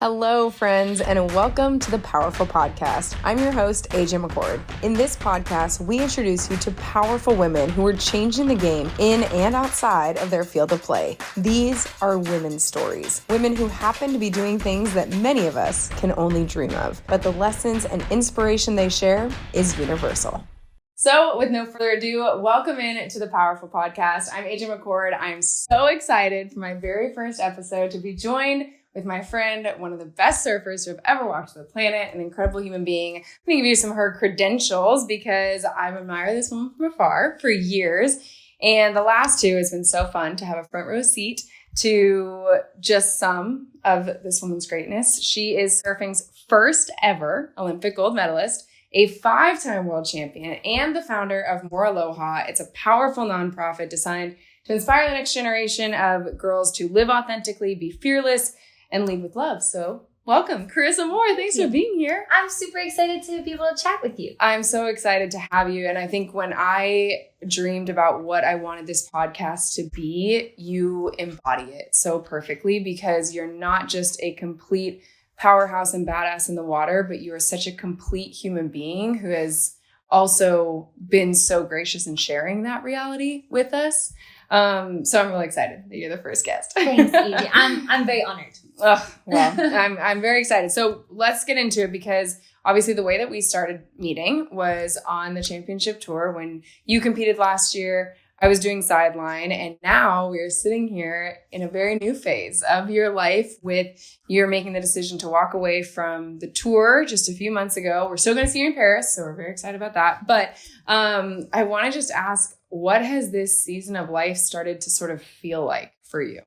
Hello, friends, and welcome to the PowHERful podcast. I'm your host, AJ McCord. In this podcast, we introduce you to powerful women who are changing the game in and outside of their field of play. These are women's stories, women who happen to be doing things that many of us can only dream of, but the lessons and inspiration they share is universal. So with no further ado, welcome in to the PowHERful podcast. I'm AJ McCord. I'm so excited for my very first episode to be joined with my friend, one of the best surfers who have ever walked the planet, an incredible human being. I'm going to give you some of her credentials because I've admired this woman from afar for years. And the last two has been so fun to have a front row seat to just some of this woman's greatness. She is surfing's first ever Olympic gold medalist, a 5-time world champion, and the founder of More Aloha. It's a powerful nonprofit designed to inspire the next generation of girls to live authentically, be fearless, and lead with love. So welcome, Carissa Moore. Thanks for being here. I'm super excited to be able to chat with you. I'm so excited to have you. And I think when I dreamed about what I wanted this podcast to be, you embody it so perfectly because you're not just a complete powerhouse and badass in the water, but you are such a complete human being who has also been so gracious in sharing that reality with us. So I'm really excited that you're the first guest. Thanks, Evie. I'm very honored. Oh, well, I'm very excited. So let's get into it because obviously the way that we started meeting was on the championship tour when you competed last year. I was doing sideline, and now we're sitting here in a very new phase of your life with you're making the decision to walk away from the tour just a few months ago. We're still going to see you in Paris, so we're very excited about that. But I want to just ask, what has this season of life started to sort of feel like for you?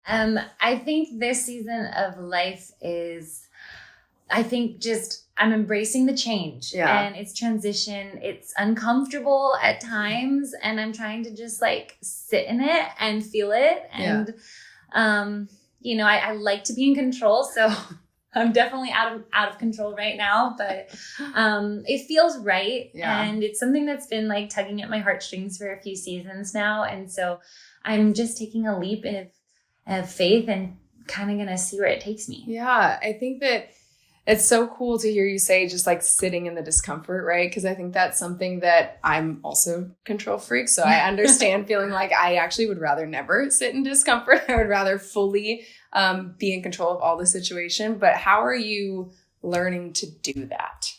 I think this season of life is, I'm embracing the change and its transition. It's uncomfortable at times and I'm trying to just like sit in it and feel it. And, I like to be in control. So I'm definitely out of control right now, but it feels right. Yeah. And it's something that's been like tugging at my heartstrings for a few seasons now. And so I'm just taking a leap of faith and kind of going to see where it takes me. Yeah, I think that it's so cool to hear you say just like sitting in the discomfort, right? Because I think that's something that I'm also control freak. So I understand feeling like I actually would rather never sit in discomfort. I would rather fully be in control of all the situation. But how are you learning to do that?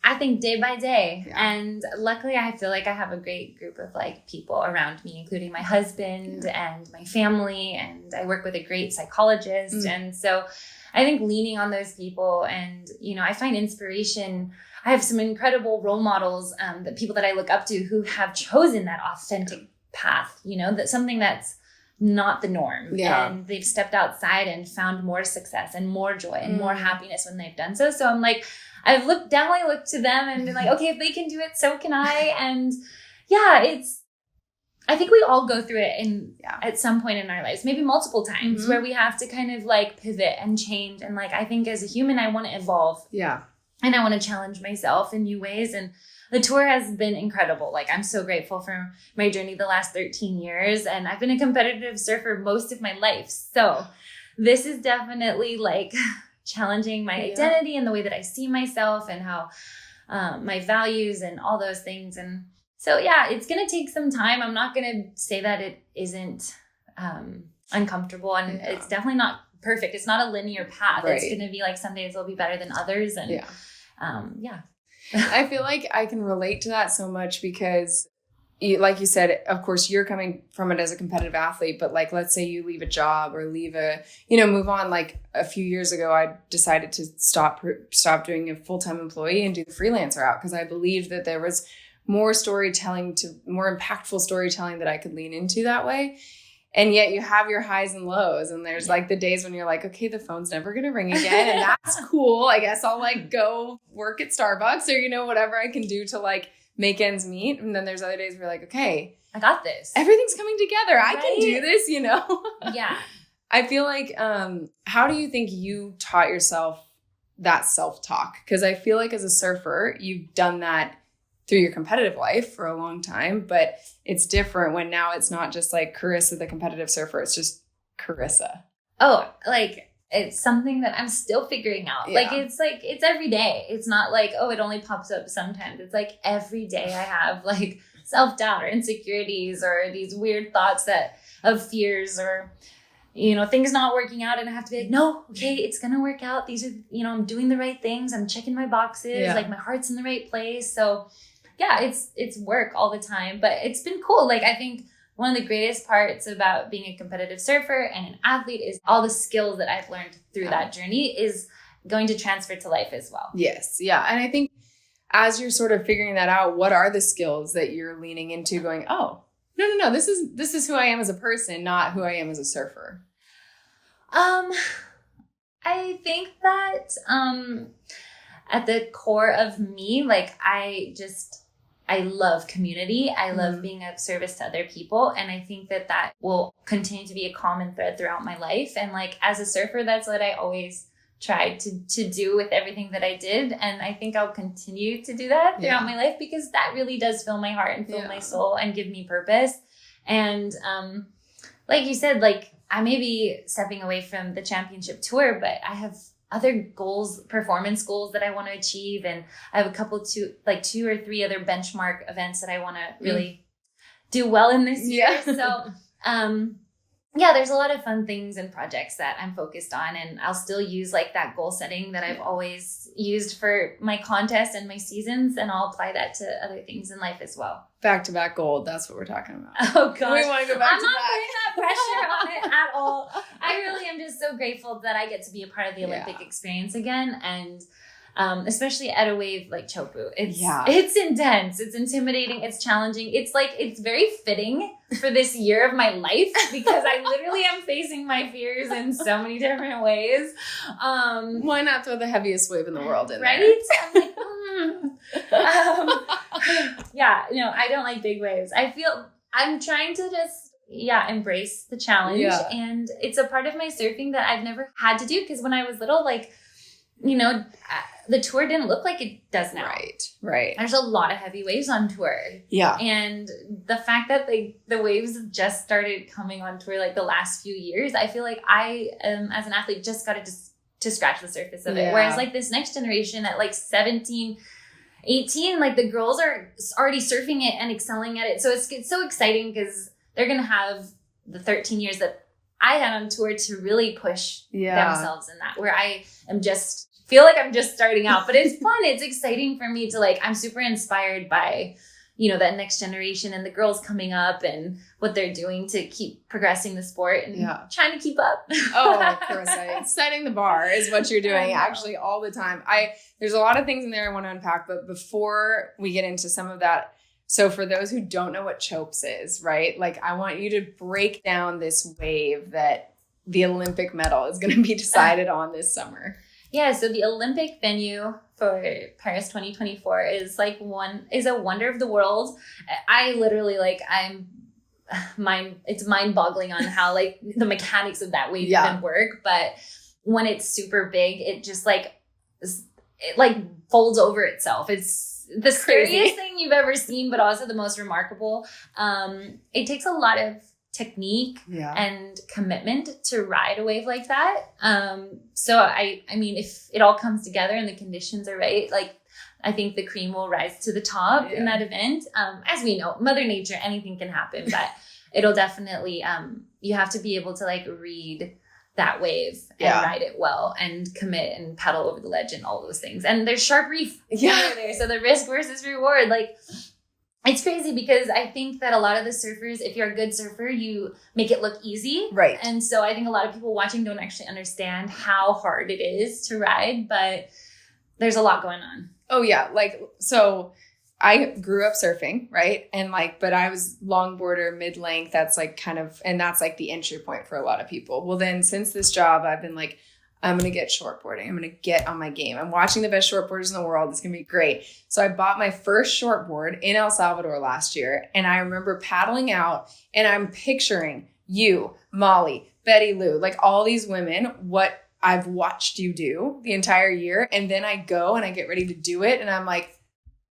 I think day by day. Yeah. And luckily I feel like I have a great group of like people around me, including my husband and my family. And I work with a great psychologist. And so I think leaning on those people and, I find inspiration. I have some incredible role models, the people that I look up to who have chosen that authentic path, that's something that's not the norm. Yeah. And they've stepped outside and found more success and more joy and more happiness when they've done so. So I'm like, I've definitely looked to them and been like, okay, if they can do it, so can I. And I think we all go through it at some point in our lives, maybe multiple times where we have to kind of like pivot and change. And like, I think as a human, I want to evolve. Yeah. And I want to challenge myself in new ways. And the tour has been incredible. Like, I'm so grateful for my journey the last 13 years. And I've been a competitive surfer most of my life. So this is definitely like challenging my identity and the way that I see myself and how my values and all those things. And so, it's going to take some time. I'm not going to say that it isn't uncomfortable. And it's definitely not perfect. It's not a linear path. Right. It's going to be like some days will be better than others. And I feel like I can relate to that so much because like you said, of course, you're coming from it as a competitive athlete, but like, let's say you leave a job or move on. Like a few years ago, I decided to stop doing a full-time employee and do the freelancer route because I believed that there was more impactful storytelling that I could lean into that way. And yet you have your highs and lows. And there's like the days when you're like, okay, the phone's never going to ring again. And that's cool. I guess I'll like go work at Starbucks or, whatever I can do to like make ends meet. And then there's other days where you're like, okay, I got this. Everything's coming together. Right? I can do this, Yeah. I feel like, how do you think you taught yourself that self-talk? Because I feel like as a surfer, you've done that through your competitive life for a long time, but it's different when now it's not just like Carissa, the competitive surfer. It's just Carissa. Oh, like it's something that I'm still figuring out. Yeah. It's every day. It's not like, oh, it only pops up sometimes. It's like every day I have like self-doubt or insecurities or these weird thoughts of fears or, things not working out. And I have to be like, no, okay, it's going to work out. These are, I'm doing the right things. I'm checking my boxes. Yeah. Like my heart's in the right place. So yeah, it's work all the time, but it's been cool. Like I think one of the greatest parts about being a competitive surfer and an athlete is all the skills that I've learned through that journey is going to transfer to life as well. Yes. Yeah. And I think as you're sort of figuring that out, what are the skills that you're leaning into going, oh, no, this is who I am as a person, not who I am as a surfer? I think that at the core of me, like I love community. I love being of service to other people. And I think that will continue to be a common thread throughout my life. And like as a surfer, that's what I always tried to do with everything that I did. And I think I'll continue to do that throughout my life because that really does fill my heart and fill my soul and give me purpose. And like you said, like I may be stepping away from the championship tour, but I have other goals, performance goals that I want to achieve. And I have two or three other benchmark events that I want to really do well in this year. So, there's a lot of fun things and projects that I'm focused on, and I'll still use like that goal setting that I've always used for my contest and my seasons. And I'll apply that to other things in life as well. Back-to-back gold. That's what we're talking about. Oh gosh. We want to go back I'm to not back. putting that pressure on it at all. I really am just so grateful that I get to be a part of the Olympic experience again. And especially at a wave like Chopu. It's intense. It's intimidating. It's challenging. It's very fitting for this year of my life because I literally am facing my fears in so many different ways. Why not throw the heaviest wave in the world in right? there? I'm like, I don't like big waves. I'm trying to just embrace the challenge. Yeah. And it's a part of my surfing that I've never had to do because when I was little, like, the tour didn't look like it does now. Right. There's a lot of heavy waves on tour. Yeah. And the fact that the waves have just started coming on tour like the last few years, I feel like I, as an athlete, just got to scratch the surface of it. Whereas like this next generation at like 17, 18, like the girls are already surfing it and excelling at it. So it's so exciting because they're going to have the 13 years that I had on tour to really push themselves in that, where I am feel like I'm just starting out, but it's fun. It's exciting for me to like, I'm super inspired by, that next generation and the girls coming up and what they're doing to keep progressing the sport and trying to keep up. Oh, Carissa, setting the bar is what you're doing actually all the time. There's a lot of things in there I want to unpack, but before we get into some of that, so for those who don't know what CHOPS is, right? Like I want you to break down this wave that the Olympic medal is going to be decided on this summer. Yeah, so the Olympic venue for Paris 2024 is a wonder of the world. I literally it's mind-boggling on how like the mechanics of that wave even work. But when it's super big, it just it folds over itself. It's the scariest thing you've ever seen, but also the most remarkable. It takes a lot of technique and commitment to ride a wave like that. So I mean, if it all comes together and the conditions are right, like I think the cream will rise to the top in that event. As we know, Mother Nature, anything can happen, but it'll definitely, you have to be able to like read that wave and ride it well and commit and paddle over the ledge and all those things. And there's sharp reef there. So the risk versus reward, like, it's crazy because I think that a lot of the surfers, if you're a good surfer, you make it look easy. Right. And so I think a lot of people watching don't actually understand how hard it is to ride, but there's a lot going on. Oh yeah. So I grew up surfing, right? And but I was longboarder, mid-length. That's and that's the entry point for a lot of people. Well, then since this job, I've been I'm going to get shortboarding. I'm going to get on my game. I'm watching the best shortboarders in the world. It's going to be great. So I bought my first shortboard in El Salvador last year. And I remember paddling out and I'm picturing you, Molly, Betty Lou, all these women, what I've watched you do the entire year. And then I go and I get ready to do it. And I'm like,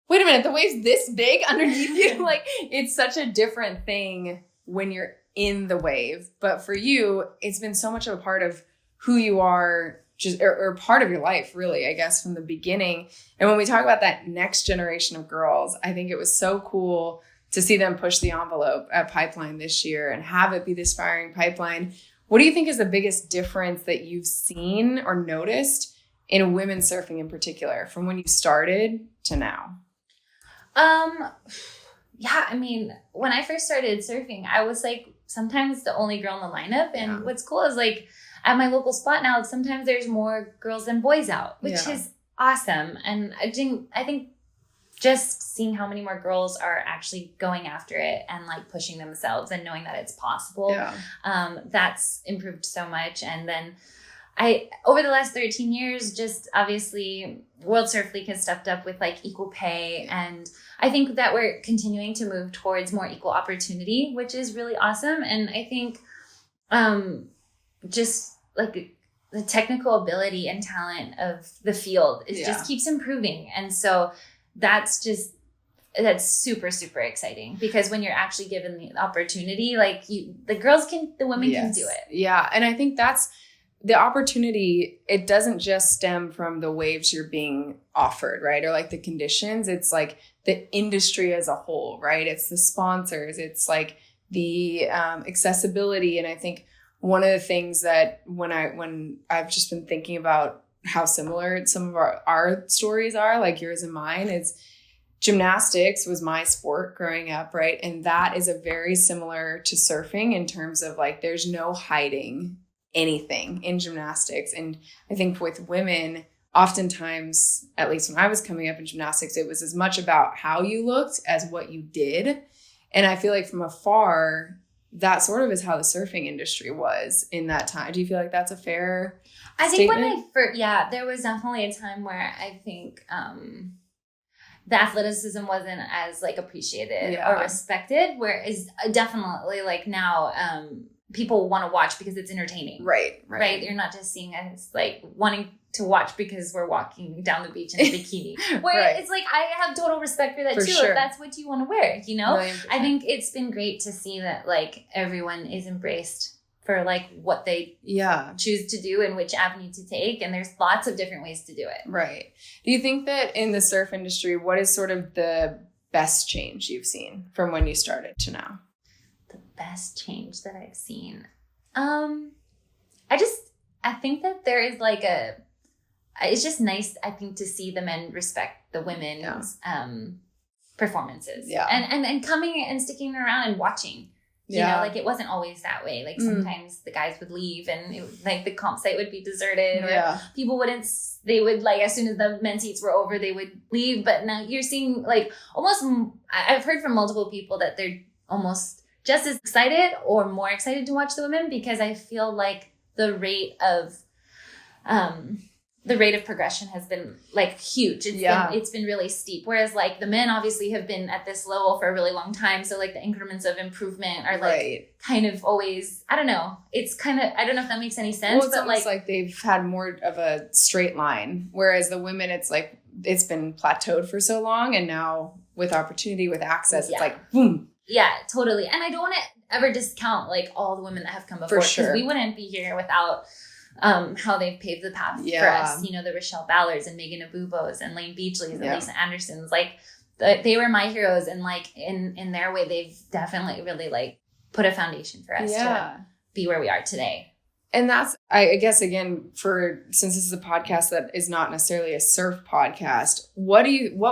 wait a minute, the wave's this big underneath you. It's such a different thing when you're in the wave. But for you, it's been so much of a part of who you are just or part of your life, really, I guess, from the beginning. And when we talk about that next generation of girls, I think it was so cool to see them push the envelope at Pipeline this year and have it be this firing pipeline. What do you think is the biggest difference that you've seen or noticed in women's surfing in particular from when you started to now? Yeah, I mean, when I first started surfing, I was like sometimes the only girl in the lineup. And what's cool is like at my local spot now, sometimes there's more girls than boys out, which is awesome. And I think just seeing how many more girls are actually going after it and like pushing themselves and knowing that it's possible, that's improved so much. And then over the last 13 years, just obviously World Surf League has stepped up with like equal pay. And I think that we're continuing to move towards more equal opportunity, which is really awesome. And I think just like the technical ability and talent of the field just keeps improving. And so that's super, super exciting, because when you're actually given the opportunity, like the women can do it. Yeah. And I think that's the opportunity. It doesn't just stem from the waves you're being offered, right? Or like the conditions. It's like the industry as a whole, right? It's the sponsors. It's like the accessibility. And I think one of the things that when I've just been thinking about how similar some of our stories are, like yours and mine, is gymnastics was my sport growing up, right? And that is a very similar to surfing in terms of like there's no hiding anything in gymnastics. And I think with women, oftentimes, at least when I was coming up in gymnastics, it was as much about how you looked as what you did. And I feel like from afar, that sort of is how the surfing industry was in that time. Do you feel like that's a fair statement? There was definitely a time where I think the athleticism wasn't as like appreciated or respected, whereas definitely like now people want to watch because it's entertaining. Right. You're not just seeing it as like wanting to watch because we're walking down the beach in a bikini. Where it's like, I have total respect for that too. Sure. If that's what you want to wear, you know? 100%. I think it's been great to see that like everyone is embraced for like what they choose to do and which avenue to take. And there's lots of different ways to do it. Right. Do you think that in the surf industry, what is sort of the best change you've seen from when you started to now? The best change that I've seen. I think that there is like it's just nice, I think, to see the men respect the women's performances. Yeah. And coming and sticking around and watching. You know, like it wasn't always that way. Like sometimes the guys would leave and like the comp site would be deserted or people they would like, as soon as the men's heats were over, they would leave. But now you're seeing like I've heard from multiple people that they're almost just as excited or more excited to watch the women, because I feel like the rate of progression has been like huge. It's been really steep. Whereas like the men obviously have been at this level for a really long time. So like the increments of improvement are like kind of always, I don't know. It's kind of, I don't know if that makes any sense. Well, it's almost like they've had more of a straight line. Whereas the women, it's like, it's been plateaued for so long. And now with opportunity, with access, it's like, boom. Yeah, totally. And I don't want to ever discount like all the women that have come before. For sure. Because we wouldn't be here without how they've paved the path for us, you know, the Rochelle Ballards and Megan Abubos and Lane Beachleys and Lisa Andersons, like they were my heroes, and like in their way, they've definitely really like put a foundation for us to be where we are today. And that's, I guess, again, since this is a podcast that is not necessarily a surf podcast, what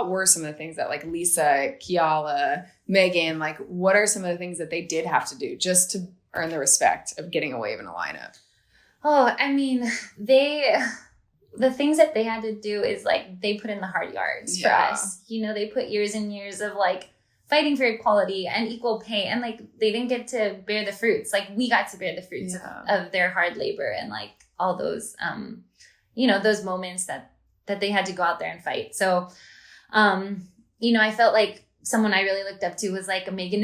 were some of the things that like Lisa, Kiala, Megan, like what are some of the things that they did have to do just to earn the respect of getting a wave in a lineup? Oh, I mean, the things that they had to do is like, they put in the hard yards for us. You know, they put years and years of like fighting for equality and equal pay. And like, they didn't get to bear the fruits. Like we got to bear the fruits of their hard labor and like all those, you know, those moments that they had to go out there and fight. So, you know, I felt like someone I really looked up to was like Megan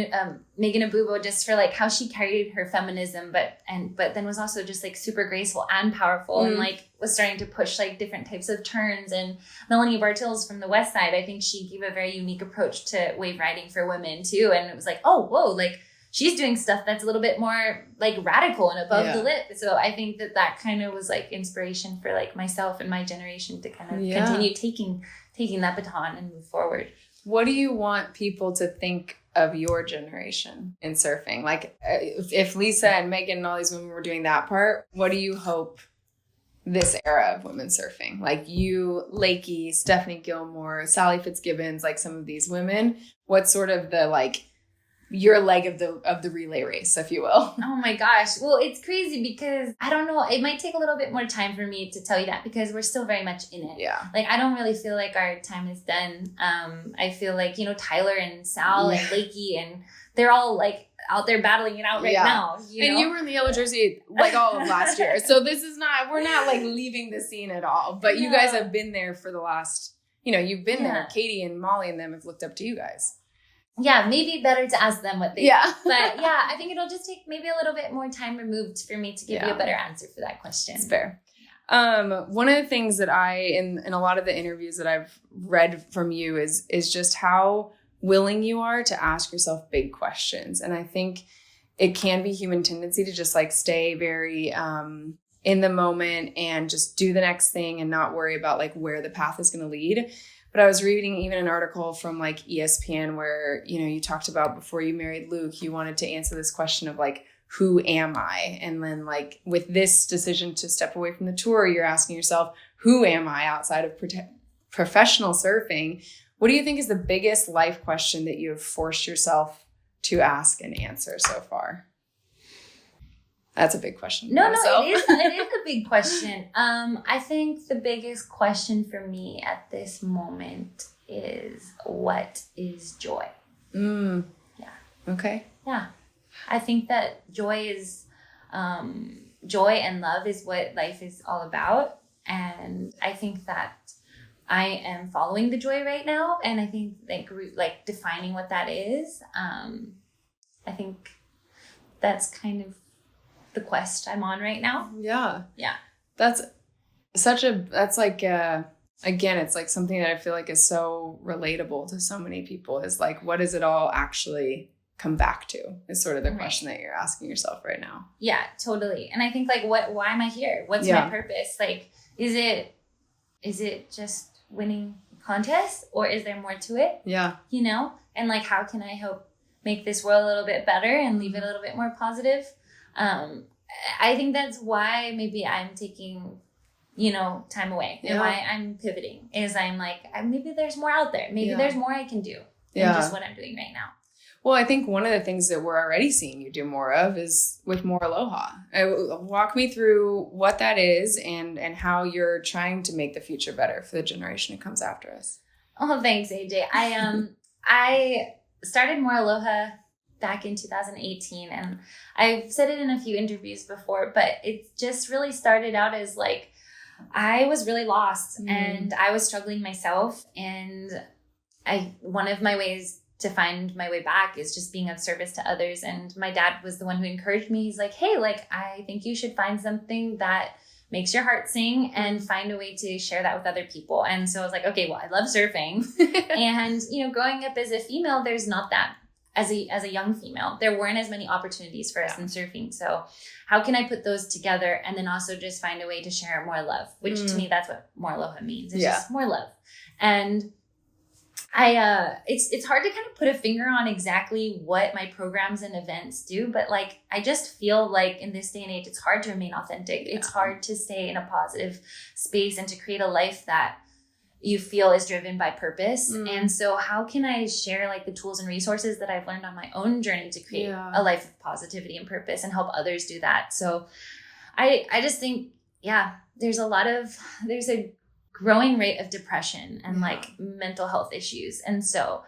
Abubo, just for like how she carried her feminism, but then was also just like super graceful and powerful and like was starting to push like different types of turns. And Melanie Bartels from the West Side, I think she gave a very unique approach to wave riding for women too. And it was like, oh, whoa, like she's doing stuff that's a little bit more like radical and above the lip. So I think that kind of was like inspiration for like myself and my generation to kind of continue taking that baton and move forward. What do you want people to think of your generation in surfing? Like if Lisa and Megan and all these women were doing that part, what do you hope this era of women surfing, like you, Lakey, Stephanie Gilmore, Sally Fitzgibbons, like some of these women, what's sort of the like your leg of the relay race, if you will? Oh my gosh. Well, it's crazy because I don't know. It might take a little bit more time for me to tell you that because we're still very much in it. Yeah. Like, I don't really feel like our time is done. I feel like, Tyler and Sal and Lakey, and they're all like out there battling it out right now. You were in the yellow jersey like all of last year. So we're not like leaving the scene at all. But you guys have been there for the last, you've been there. Katie and Molly and them have looked up to you guys. Yeah, maybe better to ask them what they think. But I think it'll just take maybe a little bit more time removed for me to give you a better answer for that question. It's fair. One of the things that in a lot of the interviews that I've read from you is just how willing you are to ask yourself big questions. And I think it can be human tendency to just like stay very in the moment and just do the next thing and not worry about like where the path is going to lead. But I was reading even an article from like ESPN where, you talked about before you married Luke, you wanted to answer this question of like, who am I? And then like with this decision to step away from the tour, you're asking yourself, who am I outside of professional surfing? What do you think is the biggest life question that you have forced yourself to ask and answer so far? That's a big question. No, it is a big question. I think the biggest question for me at this moment is, what is joy? Yeah. Okay. Yeah. I think that joy and love is what life is all about. And I think that I am following the joy right now. And I think like defining what that is, I think that's kind of the quest I'm on right now. Yeah. Yeah. That's like, again, it's like something that I feel like is so relatable to so many people is like, what does it all actually come back to is sort of the question that you're asking yourself right now. Yeah, totally. And I think like, why am I here? What's my purpose? Like, is it just winning contests or is there more to it? Yeah. And like, how can I help make this world a little bit better and leave it a little bit more positive? I think that's why maybe I'm taking, time away and why I'm pivoting is I'm like, maybe there's more out there. Maybe there's more I can do than just what I'm doing right now. Well, I think one of the things that we're already seeing you do more of is with More Aloha. Walk me through what that is and how you're trying to make the future better for the generation who comes after us. Oh, thanks, AJ. I started More Aloha back in 2018, and I've said it in a few interviews before, but it just really started out as like, I was really lost and I was struggling myself. And one of my ways to find my way back is just being of service to others. And my dad was the one who encouraged me. He's like, hey, like, I think you should find something that makes your heart sing and find a way to share that with other people. And so I was like, okay, well, I love surfing. And, growing up as a female, there's not that. As a young female, there weren't as many opportunities for us in surfing. So how can I put those together and then also just find a way to share more love, which to me, that's what More Aloha means. It's just more love. And it's hard to kind of put a finger on exactly what my programs and events do, but like, I just feel like in this day and age, it's hard to remain authentic. Yeah. It's hard to stay in a positive space and to create a life that you feel is driven by purpose. And so how can I share like the tools and resources that I've learned on my own journey to create a life of positivity and purpose and help others do that? So I just think, there's a growing rate of depression and like mental health issues. And so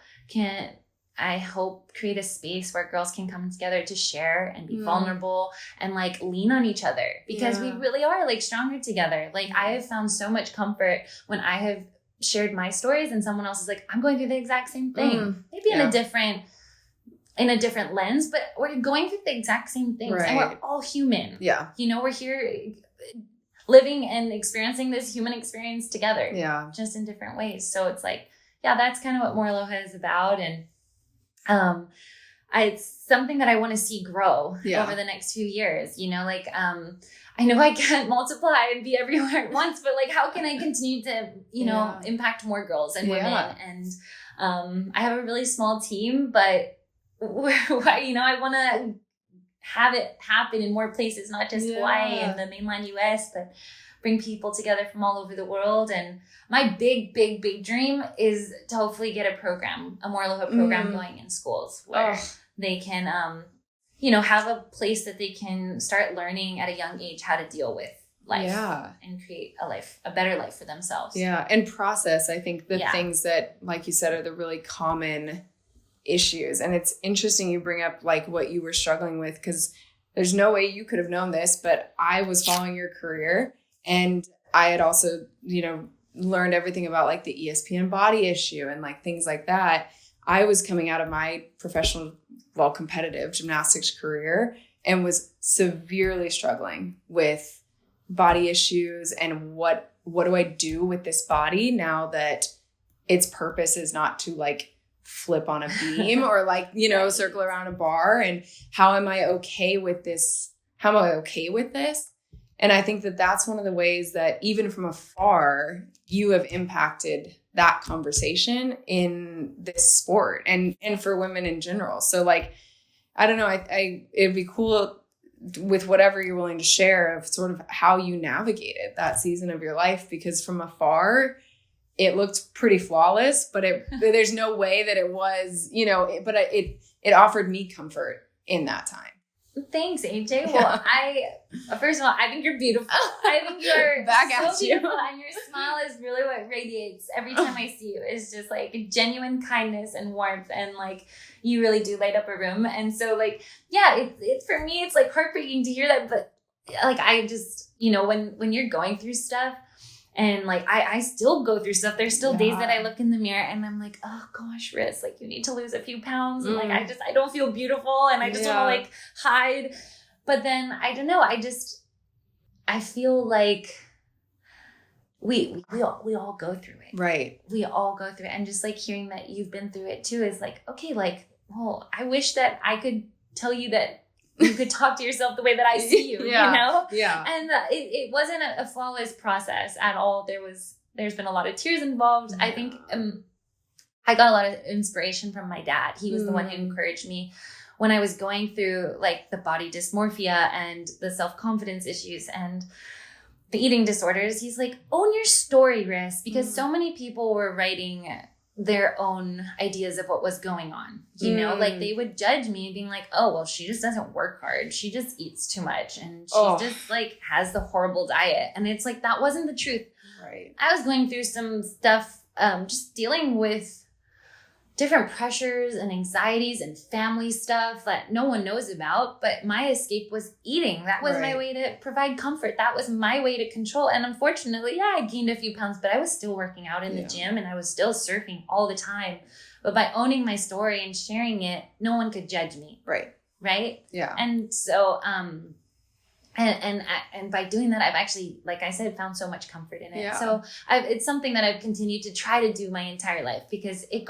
I hope create a space where girls can come together to share and be vulnerable and like lean on each other because we really are like stronger together. Like I have found so much comfort when I have shared my stories and someone else is like, I'm going through the exact same thing, maybe in a different lens, but we're going through the exact same things and we're all human. Yeah. We're here living and experiencing this human experience together. Yeah. Just in different ways. So it's like, that's kind of what More Aloha is about. And it's something that I want to see grow over the next few years, you know, like, I know I can't multiply and be everywhere at once, but like, how can I continue to, you know, impact more girls and women? And I have a really small team, but, you know, I want to have it happen in more places, not just Hawaii and the mainland US, but bring people together from all over the world. And my big, big, big dream is to hopefully get a More Aloha program going in schools where they can, you know, have a place that they can start learning at a young age how to deal with life and create a better life for themselves. Yeah. And process, I think, the things that, like you said, are the really common issues. And it's interesting you bring up like what you were struggling with, because there's no way you could have known this, but I was following your career and I had also, you know, learned everything about like the ESPN body issue and like things like that. I was coming out of my professional, competitive gymnastics career and was severely struggling with body issues and what do I do with this body now that its purpose is not to like flip on a beam or like, you know, circle around a bar, and how am I okay with this? How am I okay with this? And I think that that's one of the ways that even from afar, you have impacted that conversation in this sport and for women in general. So like, I don't know, it'd be cool with whatever you're willing to share of sort of how you navigated that season of your life, because from afar, it looked pretty flawless, but there's no way that it was, you know, but it offered me comfort in that time. Thanks, AJ. Well, first of all, I think you're beautiful. I think you're back so at you. Beautiful, and your smile is really what radiates every time I see you. It's just like genuine kindness and warmth, and like you really do light up a room. And so, like, yeah, it's for me, it's like heartbreaking to hear that, but like I just, you know, when you're going through stuff. And like, I still go through stuff. There's still days that I look in the mirror and I'm like, oh gosh, Riz, like you need to lose a few pounds. And like, I don't feel beautiful and I just want to like hide. But then I don't know. I feel like we all go through it. Right. We all go through it. And just like hearing that you've been through it too is like, okay, like, well, I wish that I could tell you that you could talk to yourself the way that I see you, you know? Yeah. And it wasn't a flawless process at all. There's been a lot of tears involved. I think I got a lot of inspiration from my dad. He was the one who encouraged me when I was going through like the body dysmorphia and the self-confidence issues and the eating disorders. He's like, own your story, Riz, because so many people were writing their own ideas of what was going on, you know, like they would judge me being like, oh, well, she just doesn't work hard. She just eats too much. And she just like has the horrible diet. And it's like, that wasn't the truth. Right. I was going through some stuff, just dealing with different pressures and anxieties and family stuff that no one knows about. But my escape was eating. That was my way to provide comfort. That was my way to control. And unfortunately, I gained a few pounds, but I was still working out in the gym and I was still surfing all the time. But by owning my story and sharing it, no one could judge me. Right. Right. Yeah. And so, and by doing that, I've actually, like I said, found so much comfort in it. Yeah. So it's something that I've continued to try to do my entire life because it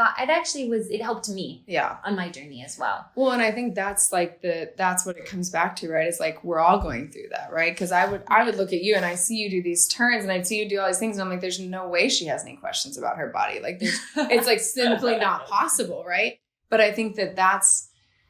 helped me on my journey as well. Well, and I think that's like that's what it comes back to, right? It's like, we're all going through that, right? Cause I would look at you and I see you do these turns and I'd see you do all these things. And I'm like, there's no way she has any questions about her body. Like it's like simply not possible. Right. But I think that's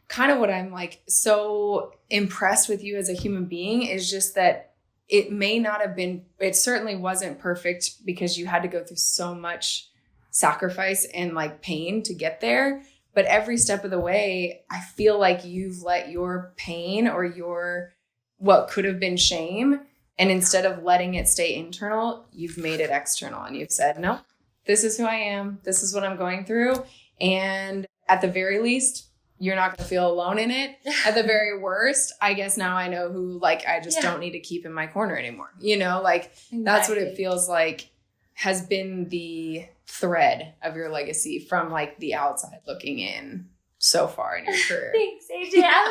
kind of what I'm like so impressed with you as a human being is just that it certainly wasn't perfect because you had to go through so much sacrifice and like pain to get there. But every step of the way, I feel like you've let your pain or your, what could have been shame, and instead of letting it stay internal, you've made it external and you've said, no, this is who I am. This is what I'm going through. And at the very least, you're not going to feel alone in it. At the very worst, I guess now I know who, like, I just don't need to keep in my corner anymore. You know, like, that's what it feels like has been the thread of your legacy from, like, the outside looking in so far in your career. Thanks, AJ. I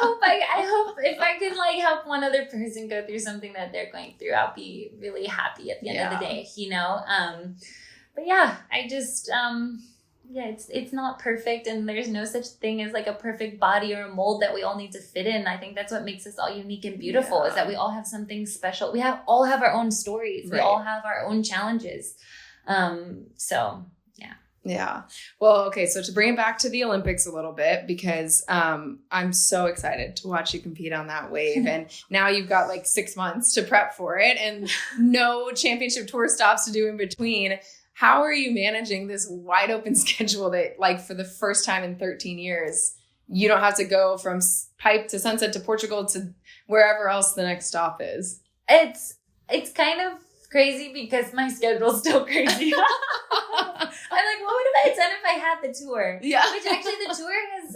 hope if I could, like, help one other person go through something that they're going through, I'll be really happy at the end of the day, you know? But yeah, I just... Yeah, it's not perfect, and there's no such thing as like a perfect body or a mold that we all need to fit in. I think that's what makes us all unique and beautiful, is that we all have something special. We all have our own stories. We all have our own challenges. So yeah. Yeah. Well, okay. So to bring it back to the Olympics a little bit, because I'm so excited to watch you compete on that wave. And now you've got like 6 months to prep for it and no championship tour stops to do in between. How are you managing this wide open schedule that, like, for the first time in 13 years, you don't have to go from Pipe to Sunset to Portugal to wherever else the next stop is? It's kind of crazy because my schedule's still crazy. I'm like, what would I have done if I had the tour? Yeah. Which actually the tour has,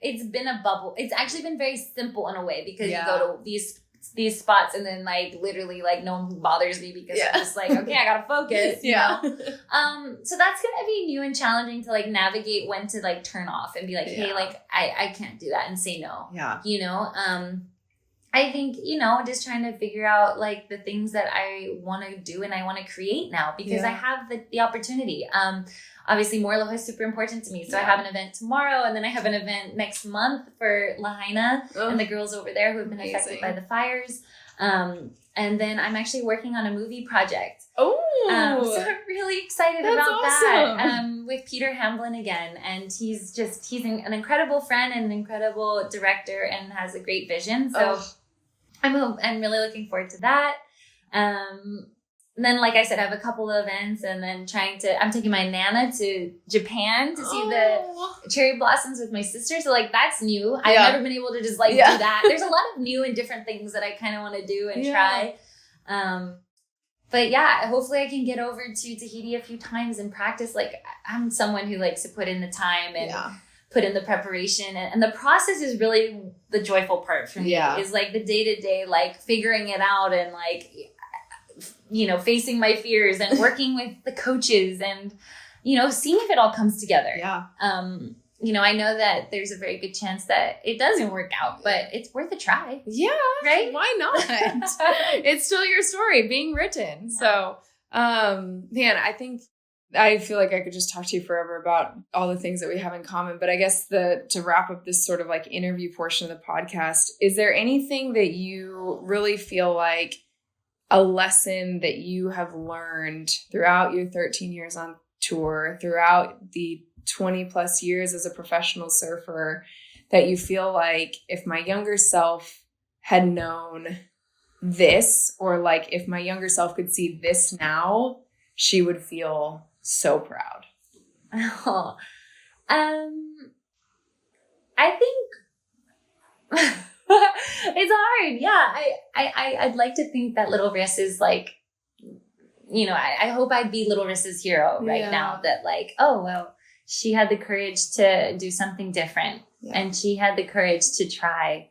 it's been a bubble. It's actually been very simple in a way, because you go to these spots and then like literally like no one bothers me, because I'm just like, okay, I gotta focus. You know? So that's gonna be new and challenging to like navigate when to like turn off and be like, hey, like I can't do that, and say no. Yeah. You know? I think, you know, just trying to figure out like the things that I want to do and I want to create now, because I have the opportunity. Obviously, Morlo is super important to me. So I have an event tomorrow, and then I have an event next month for Lahaina and the girls over there who have been affected by the fires. And then I'm actually working on a movie project. Oh, so I'm really excited about that. With Peter Hamblin again, and he's an incredible friend and an incredible director, and has a great vision. So I'm really looking forward to that. And then, like I said, I have a couple of events, and then I'm taking my Nana to Japan to see the cherry blossoms with my sister. So like, that's new. I've never been able to just like do that. There's a lot of new and different things that I kind of want to do and try. But yeah, hopefully I can get over to Tahiti a few times and practice. Like, I'm someone who likes to put in the time and put in the preparation, and the process is really the joyful part for me. Is like the day-to-day, like figuring it out, and like, you know, facing my fears and working with the coaches, and, you know, seeing if it all comes together. You know, I know that there's a very good chance that it doesn't work out, but it's worth a try. Yeah. Right? Why not? It's still your story being written. So, man, I feel like I could just talk to you forever about all the things that we have in common. But I guess to wrap up this sort of like interview portion of the podcast, is there anything that you really feel like a lesson that you have learned throughout your 13 years on tour, throughout the 20 plus years as a professional surfer, that you feel like if my younger self had known this, or like if my younger self could see this now, she would feel so proud? Oh, I think it's hard. Yeah. I'd like to think that Little Riss is like, you know, I hope I'd be Little Riss's hero right now, that like, oh, well, she had the courage to do something different, and she had the courage to try.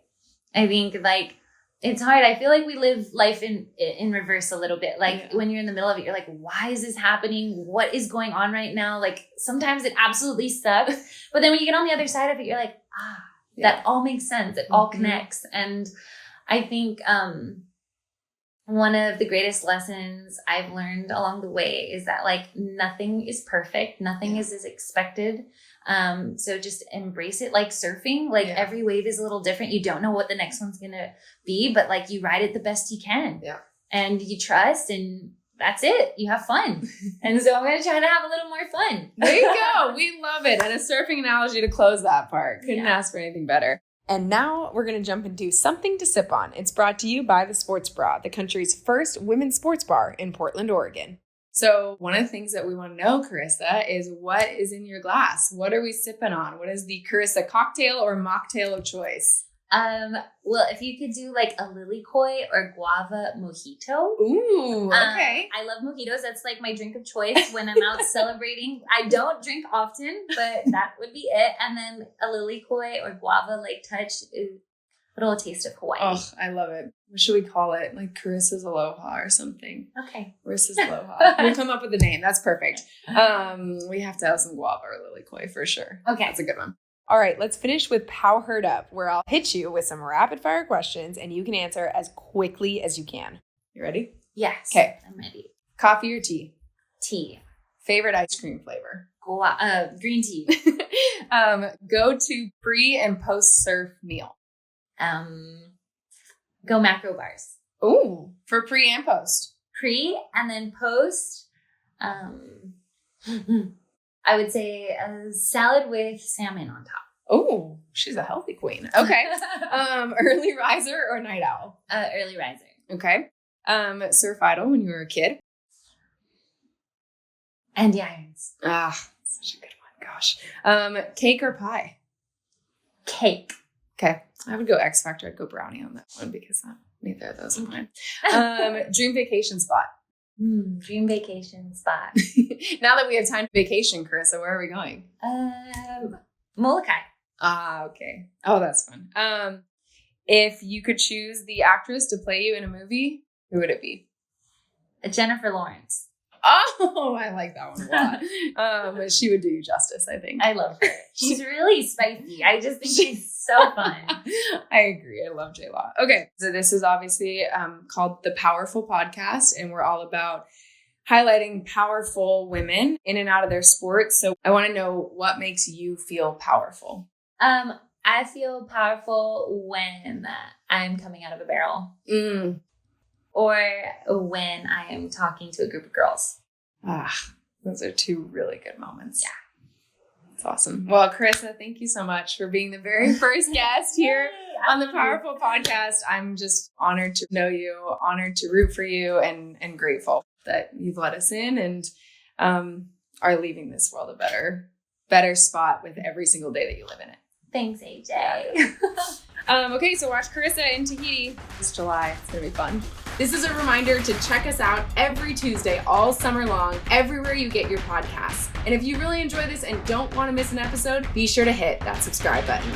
I think like, it's hard. I feel like we live life in reverse a little bit. Like when you're in the middle of it, you're like, why is this happening? What is going on right now? Like, sometimes it absolutely sucks. But then when you get on the other side of it, you're like, that all makes sense. It all connects. And I think one of the greatest lessons I've learned along the way is that like, nothing is perfect. Nothing is as expected. So just embrace it. Like surfing, like every wave is a little different. You don't know what the next one's going to be, but like, you ride it the best you can and you trust, and that's it. You have fun. And so I'm going to try to have a little more fun. There you go. We love it. And a surfing analogy to close that part. Couldn't ask for anything better. And now we're going to jump into Something to Sip On. It's brought to you by the Sports Bra, the country's first women's sports bar in Portland, Oregon. So one of the things that we want to know, Carissa, is what is in your glass? What are we sipping on? What is the Carissa cocktail or mocktail of choice? Well, if you could do like a lily koi or guava mojito. Ooh, okay. I love mojitos. That's like my drink of choice when I'm out celebrating. I don't drink often, but that would be it. And then a lily koi or guava like touch is a little taste of Hawaii. Oh, I love it. What should we call it? Like Carissa's Aloha or something. Okay. Carissa's Aloha. We'll come up with a name. That's perfect. We have to have some guava or lily koi for sure. Okay. That's a good one. All right, let's finish with Pow Heard Up, where I'll hit you with some rapid fire questions and you can answer as quickly as you can. You ready? Yes. Okay. I'm ready. Coffee or tea? Tea. Favorite ice cream flavor? Green tea. Go to pre and post surf meal. Go macro bars. Ooh, for pre and post. Pre and then post. I would say a salad with salmon on top. Oh, she's a healthy queen. Okay. Early riser or night owl? Early riser. Okay. Surf idol when you were a kid? Andy Irons. Ah, such a good one. Gosh. Cake or pie? Cake. Okay. I would go X Factor. I'd go brownie on that one because neither of those are mine. Dream vacation spot? Dream vacation spot. Now that we have time to vacation, Carissa, where are we going? Molokai. Ah, okay. Oh, that's fun. If you could choose the actress to play you in a movie, who would it be? Jennifer Lawrence. Oh, I like that one a lot. She would do you justice, I think. I love her. She's really spicy. I just think she's so fun. I agree. I love J-Law. Okay. So this is obviously called the PowHERful podcast, and we're all about highlighting powerful women in and out of their sports. So I want to know what makes you feel powerful. I feel powerful when I'm coming out of a barrel. Or when I am talking to a group of girls. Those are two really good moments. Yeah. That's awesome. Well, Carissa, thank you so much for being the very first guest here on the PowHERful podcast. I'm just honored to know you, honored to root for you, and grateful that you've let us in and are leaving this world a better spot with every single day that you live in it. Thanks, AJ. Okay, so watch Carissa in Tahiti this July. It's going to be fun. This is a reminder to check us out every Tuesday all summer long, everywhere you get your podcasts. And if you really enjoy this and don't want to miss an episode, be sure to hit that subscribe button.